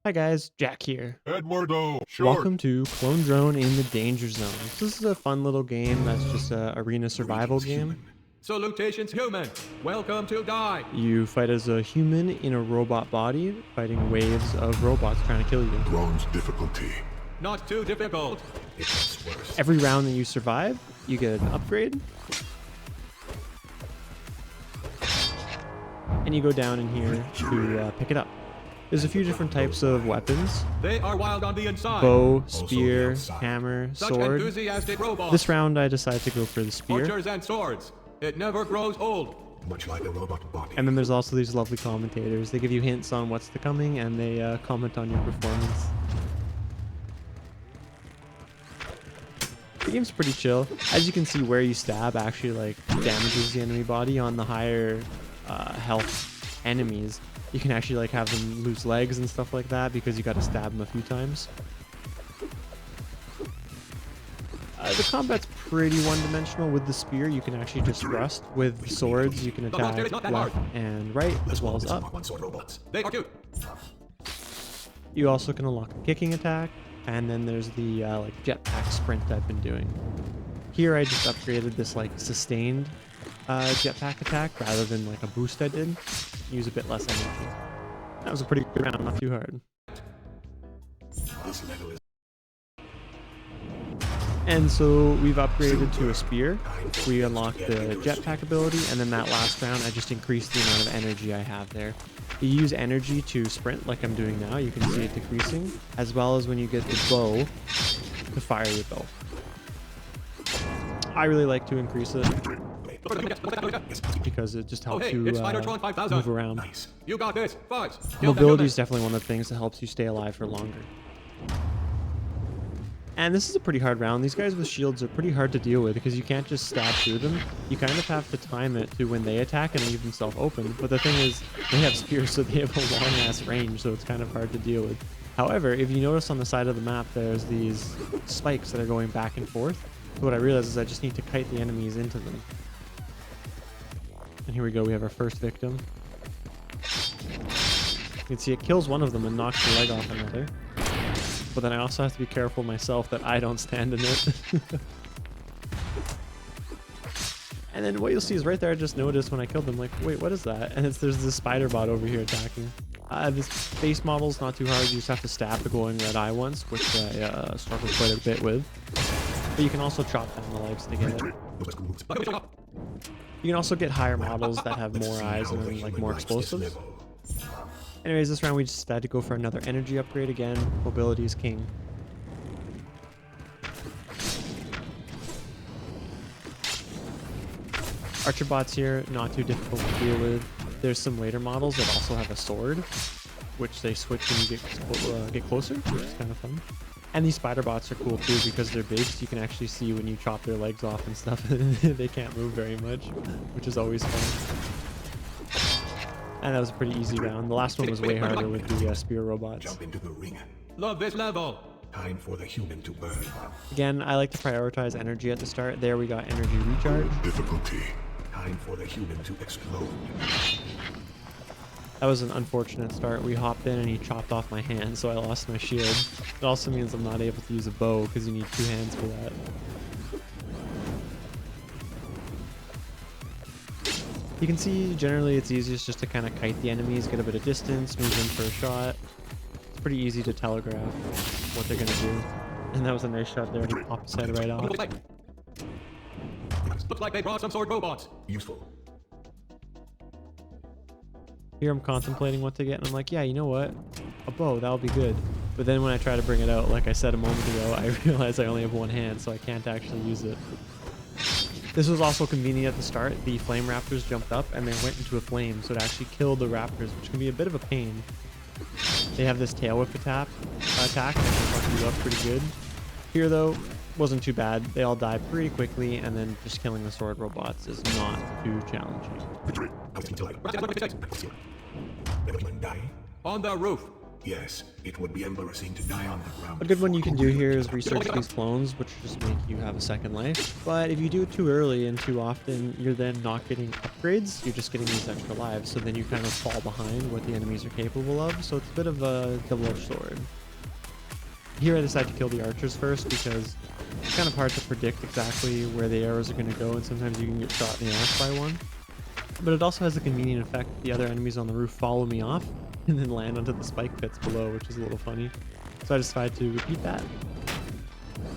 Hi guys, Jack here. Eduardo, short. Welcome to Clone Drone in the Danger Zone. This is a fun little game that's just a arena survival Greetings, game. human. Salutations, human. Welcome to die. You fight as a human in a robot body, fighting waves of robots trying to kill you. Drone's difficulty. Not too difficult. It gets worse. Every round that you survive, you get an upgrade. And you go down in here to pick it up. There's a few different types of weapons. They are wild on the inside. Bow, spear, hammer, Such sword. enthusiastic robots. This round I decided to go for the spear. Archers and swords. It never grows old. Much like a robot body. And then there's also these lovely commentators. They give you hints on what's to coming and they comment on your performance. The game's pretty chill. As you can see, where you stab actually like damages the enemy body. On the higher health enemies, you can actually like have them lose legs and stuff like that because you got to stab them a few times. The combat's pretty one-dimensional. With the spear, you can actually just thrust. With swords, you can attack left and right, as well as up. One-sword robots. They are cute. You also can unlock a kicking attack, and then there's the like jetpack sprint I've been doing. Here, I just upgraded this like sustained jetpack attack rather than like a boost I did. Use a bit less energy. That was a pretty good round, not too hard. This level is And so we've upgraded to a spear. We unlocked the jetpack ability, and then that last round I just increased the amount of energy I have there. You use energy to sprint like I'm doing now, you can see it decreasing, as well as when you get the bow to fire your bow. I really like to increase it because it just Oh, helps hey, you it's Spider-Tron 5000. move around. nice. You got this. Fuzz. Kill the Mobility human. is definitely one of the things that helps you stay alive for longer. And this is a pretty hard round. These guys with shields are pretty hard to deal with because you can't just stab through them. You kind of have to time it to when they attack and leave themselves open. But the thing is, they have spears, so they have a long-ass range, so it's kind of hard to deal with. However, if you notice on the side of the map, there's these spikes that are going back and forth. So what I realized is I just need to kite the enemies into them. And here we go, we have our first victim. You can see it kills one of them and knocks the leg off another. But then I also have to be careful myself that I don't stand in it. And then what you'll see is right there, I just noticed when I killed them, like, wait, what is that? And there's this spider bot over here attacking. This face model's not too hard. You just have to stab the glowing red eye once, which I struggled quite a bit with. But you can also chop down the legs to get it. You can also get higher models that have more eyes and then, like, more explosives. Anyways, this round we just had to go for another energy upgrade again. Mobility is king. Archer bots here, not too difficult to deal with. There's some later models that also have a sword, which they switch when you get closer, which is kind of fun. And these spider bots are cool too because they're big, so you can actually see when you chop their legs off and stuff. They can't move very much, which is always fun. And that was a pretty easy round. The last one was way harder with the spear robots. Jump into the ring. Love this level. Time for the human to burn. Again, I like to prioritize energy at the start. There we got energy recharge. Difficulty. Time for the human to explode. That was an unfortunate start. We hopped in and he chopped off my hand, so I lost my shield. It also means I'm not able to use a bow because you need 2 hands for that. You can see generally it's easiest just to kind of kite the enemies, get a bit of distance, move in for a shot. It's pretty easy to telegraph what they're going to do. And that was a nice shot there, and he popped his head right off. Looks like they brought some sword robots. Useful. Here I'm contemplating what to get, and I'm like, yeah, you know what? A bow, that'll be good. But then when I try to bring it out, like I said a moment ago, I realize I only have 1 hand, so I can't actually use it. This was also convenient at the start. The flame raptors jumped up and they went into a flame, so it actually killed the raptors, which can be a bit of a pain. They have this tail whip attack that can fuck you up pretty good. Here though, wasn't too bad. They all die pretty quickly, and then just killing the sword robots is not too challenging. On the roof. Yes, it would be embarrassing to die on the ground. A good one you can do here is before research these clones, which just make you have a second life. But if you do it too early and too often, you're then not getting upgrades. You're just getting these extra lives. So then you kind of fall behind what the enemies are capable of. So it's a bit of a double-edged sword. Here I decided to kill the archers first because it's kind of hard to predict exactly where the arrows are going to go, and sometimes you can get shot in the ass by one. But it also has a convenient effect. The other enemies on the roof follow me off and then land onto the spike pits below, which is a little funny. So I decided to repeat that.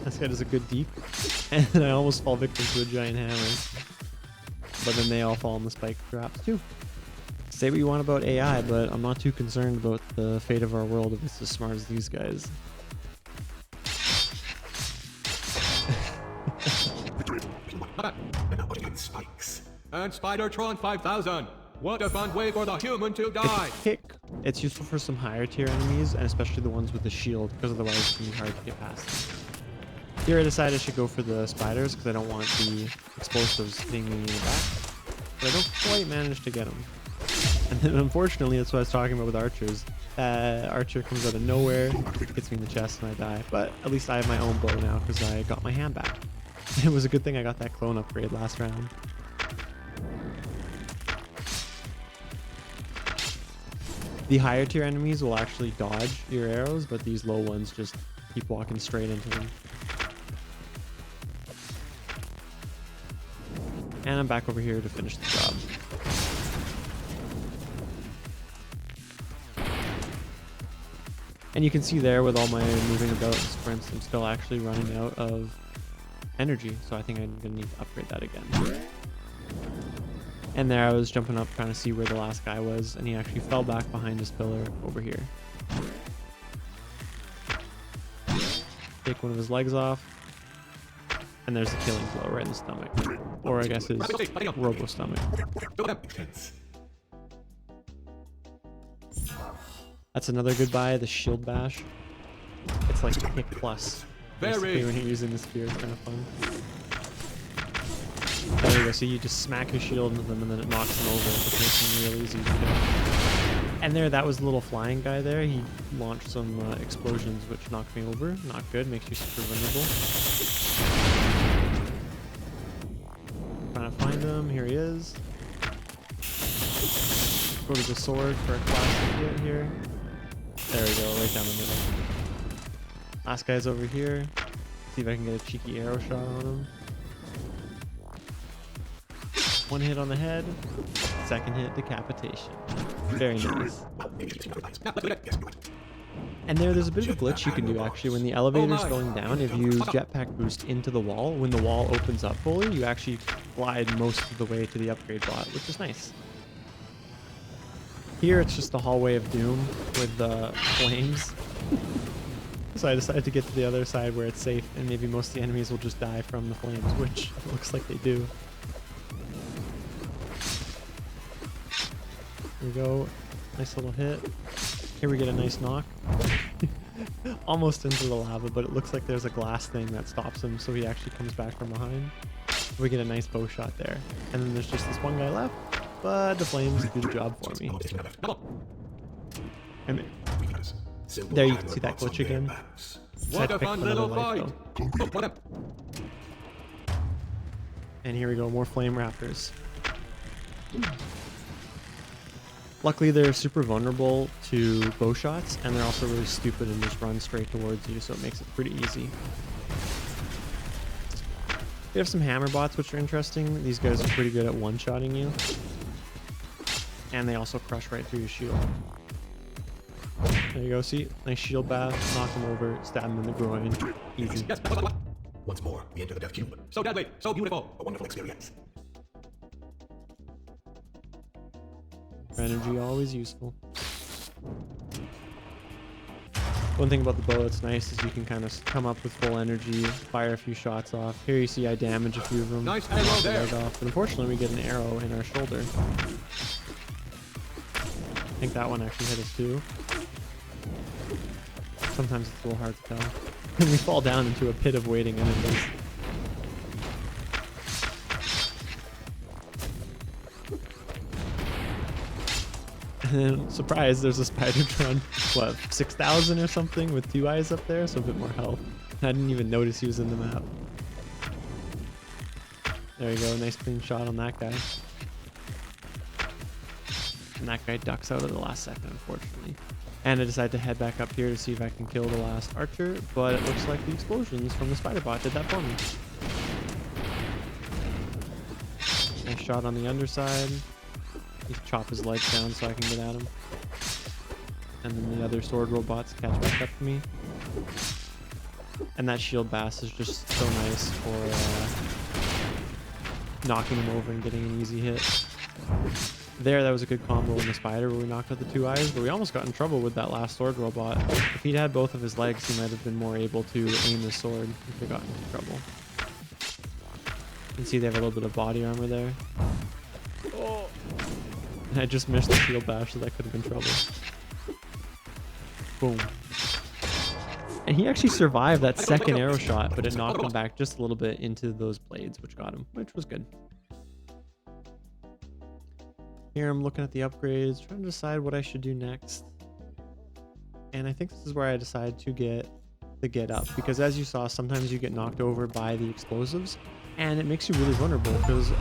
This guy does a good deep, and then I almost fall victim to a giant hammer. But then they all fall in the spike traps too. Say what you want about AI, but I'm not too concerned about the fate of our world if it's as smart as these guys. spikes. And Spidertron 5000. What a fun way for the human to die. Kick. It's useful for some higher tier enemies, and especially the ones with the shield, because otherwise it can be hard to get past them. Here I decided I should go for the spiders, because I don't want the explosives hitting me in the back. But I don't quite manage to get them. And then unfortunately, that's what I was talking about with archers. Archer comes out of nowhere, hits me in the chest, and I die. But at least I have my own bow now, because I got my hand back. It was a good thing I got that clone upgrade last round. The higher tier enemies will actually dodge your arrows, but these low ones just keep walking straight into them. And I'm back over here to finish the job. And you can see there with all my moving about and sprints, I'm still actually running out of energy, so I think I'm gonna need to upgrade that again. And there I was jumping up trying to see where the last guy was, and he actually fell back behind this pillar over here. Take one of his legs off, and there's the killing blow right in the stomach. Or I guess his robo-stomach. That's another good buy, the shield bash. It's like hit plus. Basically when you're using the spear, it's kind of fun. There you go, so you just smack your shield into them and then it knocks them over, which makes them real easy to kill. And there, that was the little flying guy there. He launched some explosions which knocked me over. Not good, makes you super vulnerable. Trying to find him, here he is. Go to the sword for a classic hit here. There we go, right down the middle. Last guy's over here. See if I can get a cheeky arrow shot on him. One hit on the head, second hit, decapitation. Very nice. And there's a bit of a glitch you can do actually when the elevator's going down. If you jetpack boost into the wall, when the wall opens up fully, you actually glide most of the way to the upgrade bot, which is nice. Here it's just the hallway of doom with flames. So I decided to get to the other side where it's safe, and maybe most of the enemies will just die from the flames, which it looks like they do. There we go. Nice little hit. Here we get a nice knock. Almost into the lava, but it looks like there's a glass thing that stops him, so he actually comes back from behind. We get a nice bow shot there. And then there's just this one guy left, but the flames do the job for me. And there you can see that glitch again. What a fun little fight! And here we go, more flame raptors. Luckily, they're super vulnerable to bow shots, and they're also really stupid and just run straight towards you, so it makes it pretty easy. We have some hammer bots, which are interesting. These guys are pretty good at one-shotting you. And they also crush right through your shield. There you go, see? Nice shield bash, knock him over, stab him in the groin. Easy. Once more, we enter the Death Cube. So deadly, so beautiful. A wonderful experience. Energy always useful. One thing about the bow that's nice is you can kind of come up with full energy, fire a few shots off. Here you see I damage a few of them. Nice arrow there. Off. But unfortunately, we get an arrow in our shoulder. I think that one actually hit us too. Sometimes it's a little hard to tell. And we fall down into a pit of waiting enemies. And then, surprise, there's a spider drawn, what, 6,000 or something with 2 eyes up there, so a bit more health. I didn't even notice he was in the map. There you go, nice clean shot on that guy. And that guy ducks out at the last second, unfortunately. And I decide to head back up here to see if I can kill the last archer, but it looks like the explosions from the spider bot did that for me. Nice shot on the underside. Need to chop his legs down so I can get at him. And then the other sword robots catch back up to me. And that shield bass is just so nice for knocking him over and getting an easy hit. There, that was a good combo in the spider where we knocked out the 2 eyes, but we almost got in trouble with that last sword robot. If he'd had both of his legs, he might have been more able to aim the sword if we got into trouble. You can see they have a little bit of body armor there. Oh! And I just missed the shield bash, so that could have been trouble. Boom. And he actually survived that second arrow shot, but it knocked him back just a little bit into those blades, which got him, which was good. Here I'm looking at the upgrades, trying to decide what I should do next. And I think this is where I decide to get up, because as you saw, sometimes you get knocked over by the explosives, and it makes you really vulnerable, because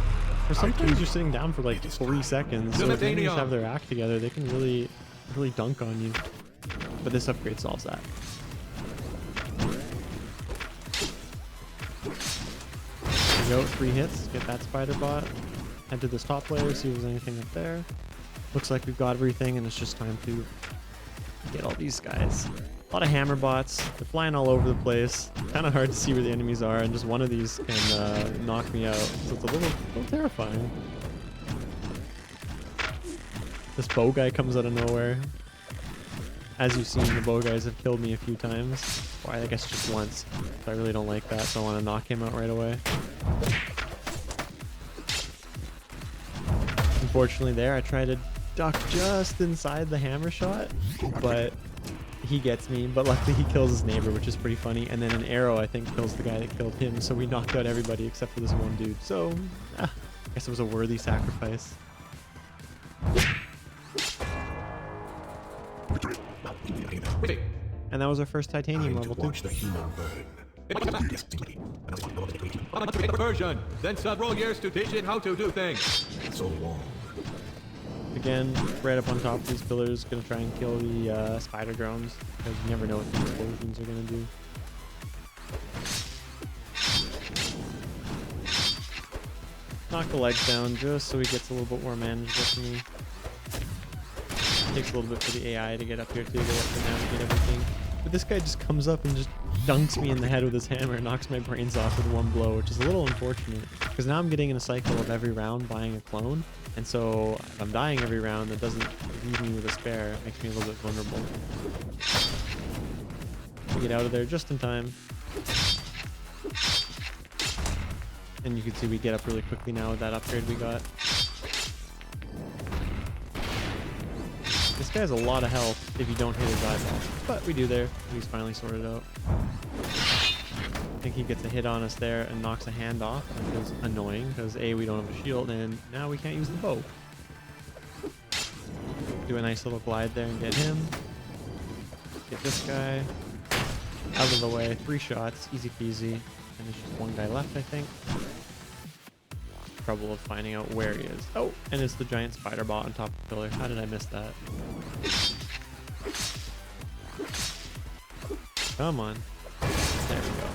for sometimes you're sitting down for like 3 seconds, so if they just have their act together, they can really dunk on you. But this upgrade solves that. There you go, 3 hits, get that spider bot. Head to this top layer, see if there's anything up there. Looks like we've got everything, and it's just time to get all these guys. A lot of hammer bots. They're flying all over the place. Kind of hard to see where the enemies are, and just one of these can knock me out. So it's a little terrifying. This bow guy comes out of nowhere. As you've seen, the bow guys have killed me a few times. Or I guess just once. So I really don't like that, so I want to knock him out right away. Unfortunately there, I try to duck just inside the hammer shot, but he gets me. But luckily he kills his neighbor, which is pretty funny. And then an arrow, I think, kills the guy that killed him. So we knocked out everybody except for this one dude. So, I guess it was a worthy sacrifice. And that was our first titanium level too. Version, then several years to teach it how to do things. So long. Again, right up on top of these pillars, gonna try and kill the spider drones, because you never know what the explosions are gonna do. Knock the legs down just so he gets a little bit more manageable for me. Takes a little bit for the AI to get up here too, to navigate everything. But this guy just comes up and just dunks me in the head with his hammer and knocks my brains off with one blow, which is a little unfortunate, because now I'm getting in a cycle of every round buying a clone, and so if I'm dying every round, that doesn't leave me with a spare. It makes me a little bit vulnerable. Get out of there just in time. And you can see we get up really quickly now with that upgrade we got. This guy has a lot of health if you don't hit his eyeball, but we do there. He's finally sorted out. I think he gets a hit on us there and knocks a hand off, which is annoying because A, we don't have a shield, and now we can't use the bow. Do a nice little glide there and get him. Get this guy out of the way. 3 shots, easy peasy. And there's just one guy left, I think. Trouble of finding out where he is. Oh, and it's the giant spider bot on top of the pillar. How did I miss that? Come on. There we go.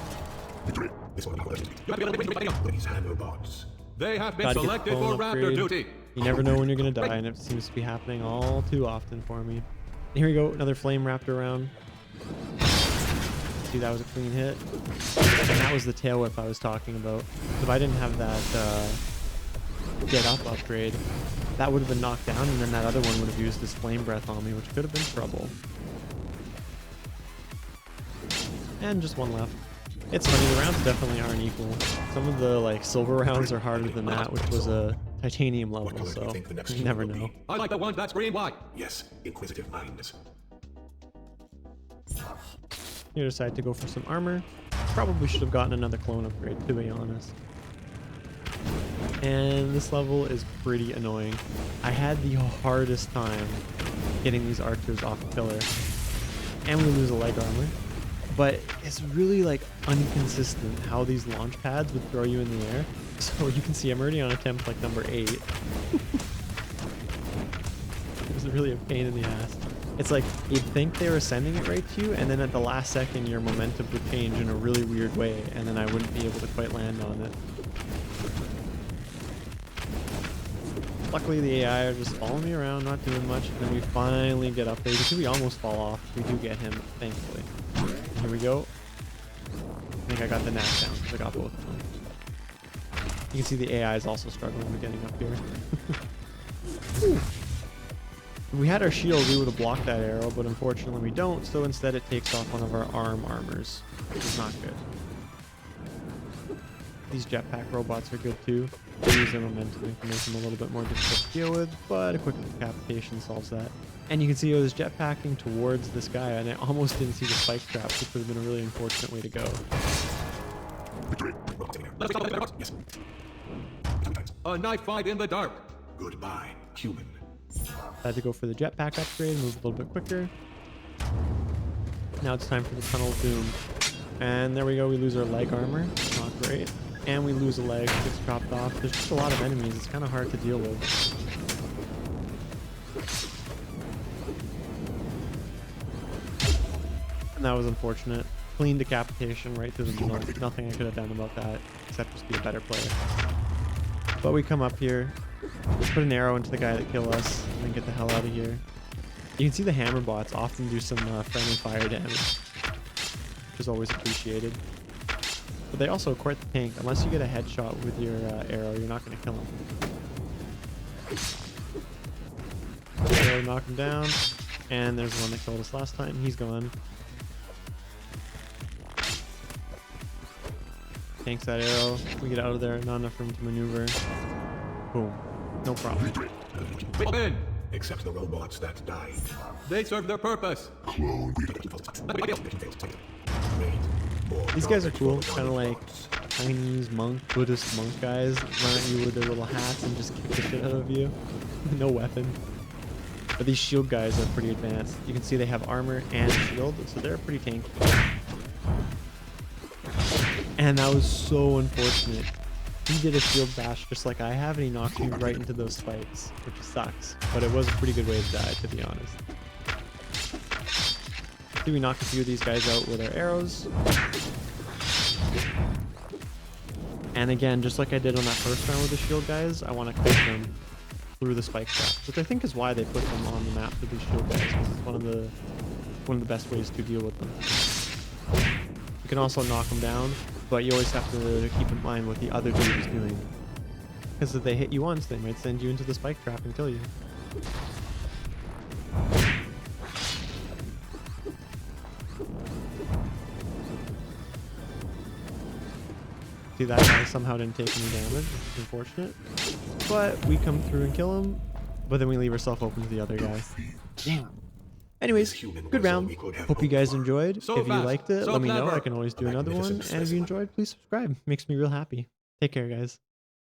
They have been Gotta get the selected clone for raptor upgrade. duty. You never know when you're gonna die, and it seems to be happening all too often for me. Here we go, another flame raptor round. See, that was a clean hit. And that was the tail whip I was talking about. If I didn't have that get up upgrade, that would have been knocked down, and then that other one would have used his flame breath on me, which could have been trouble. And just one left. It's funny, the rounds definitely aren't equal. Some of the like silver rounds are harder than that, which was a titanium level, so you never know. I like the ones that scream white. Yes, inquisitive minds. You decide to go for some armor. Probably should have gotten another clone upgrade, to be honest. And this level is pretty annoying. I had the hardest time getting these archers off the pillar. And we lose a leg armor. But it's really like inconsistent how these launch pads would throw you in the air. So you can see I'm already on attempt like number 8. It was really a pain in the ass. It's like you'd think they were sending it right to you, and then at the last second your momentum would change in a really weird way, and then I wouldn't be able to quite land on it. Luckily the AI are just following me around, not doing much, and then we finally get up there. You can see we almost fall off. We do get him, thankfully. Here we go. I think I got the knack down because I got both of them. You can see the AI is also struggling with getting up here. If we had our shield, we would have blocked that arrow, but unfortunately we don't, so instead it takes off one of our arm armors, which is not good. These jetpack robots are good too. They use their momentum and can make them a little bit more difficult to deal with, but a quick decapitation solves that. And you can see I was jetpacking towards this guy, and I almost didn't see the spike trap, which would have been a really unfortunate way to go. Yes. A knife fight in the dark. Goodbye, human. I had to go for the jetpack upgrade, move a little bit quicker. Now it's time for the Tunnel of Doom. And there we go, we lose our leg armor. Not great. And we lose a leg, gets chopped off. There's just a lot of enemies, it's kind of hard to deal with. And that was unfortunate. Clean decapitation right through the middle. Nothing I could have done about that, except just be a better player. But we come up here, put an arrow into the guy that killed us, and then get the hell out of here. You can see the hammer bots often do some friendly fire damage, which is always appreciated. But they also quite the tank. Unless you get a headshot with your arrow, you're not going to kill him. Arrow, knock him down. And there's the one that killed us last time. He's gone. Tanks that arrow. We get out of there. Not enough room to maneuver. Boom. No problem. Win. Except the robots that died. They serve their purpose. These guys are cool. Kind of like Chinese monk, Buddhist monk guys. Run at you with their little hats and just kick the shit out of you. No weapon. But these shield guys are pretty advanced. You can see they have armor and shield, so they're pretty tanky. And that was so unfortunate. He did a shield bash just like I have, and he knocked me right into those spikes, which sucks. But it was a pretty good way to die, to be honest. So we knocked a few of these guys out with our arrows. And again, just like I did on that first round with the shield guys, I want to clip them through the spike traps, which I think is why they put them on the map for these shield guys, because it's one of the best ways to deal with them. You can also knock them down, but you always have to keep in mind what the other dude is doing. Because if they hit you once, they might send you into the spike trap and kill you. See, that guy somehow didn't take any damage, which is unfortunate. But we come through and kill him, but then we leave ourselves open to the other guy. Damn. Anyways, good round. Hope you guys enjoyed. If you liked it, let me know. I can always do another one. And if you enjoyed, please subscribe. Makes me real happy. Take care, guys.